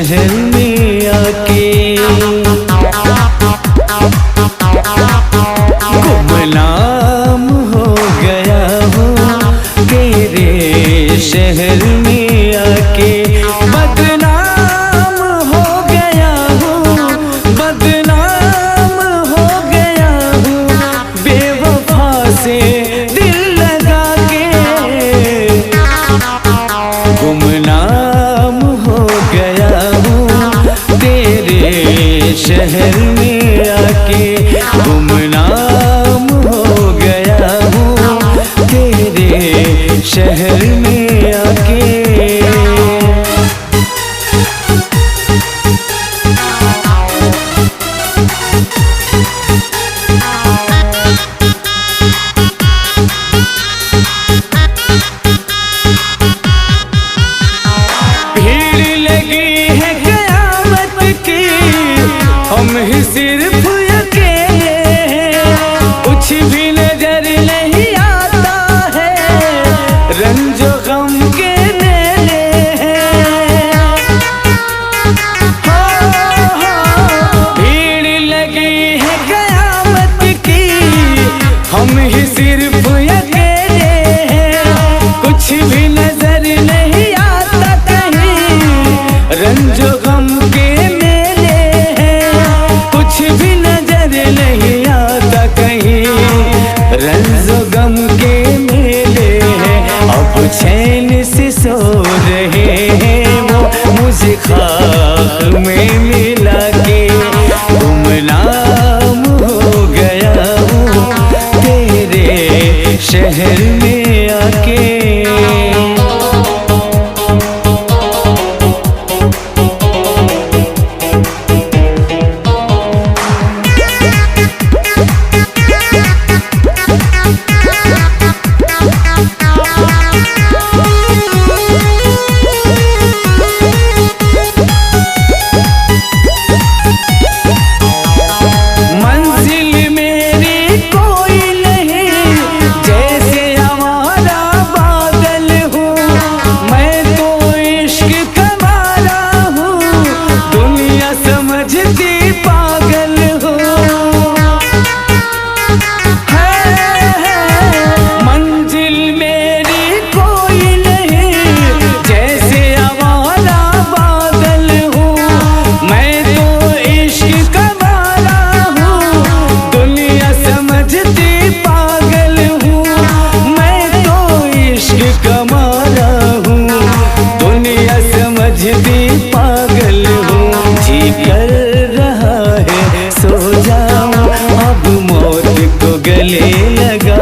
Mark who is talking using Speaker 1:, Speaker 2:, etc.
Speaker 1: शहर में आके गुमनाम हो गया हूँ तेरे शहर में आके। बदनाम हो गया हूँ, बदनाम हो गया हूँ बेवफा से दिल लगा के। गुमनाम हो गया हूँ तेरे शहर में आके। गुमनाम हो गया हूँ तेरे शहर में आके। भीड़ लगी है क़यामत की, हम ही सिर्फ अकेले हैं। कुछ भी नजर नहीं आता है, रंजो गम के मेले हैं। भीड़ लगी है क़यामत की, हम ही सिर्फ अकेले हैं। कुछ भी नजर नहीं आता कहीं, रंजो गम के मेले हैं। कुछ भी नजर नहीं आता कहीं, रंजो गम के मेले हैं। अब चैन से सो रहे हैं वो मुझे ख्वाब में मिला के। गुमनाम हो गया हूँ तेरे शहर में आके। पागल हूँ, जी कर रहा है सो जाऊं अब मौत को गले लगा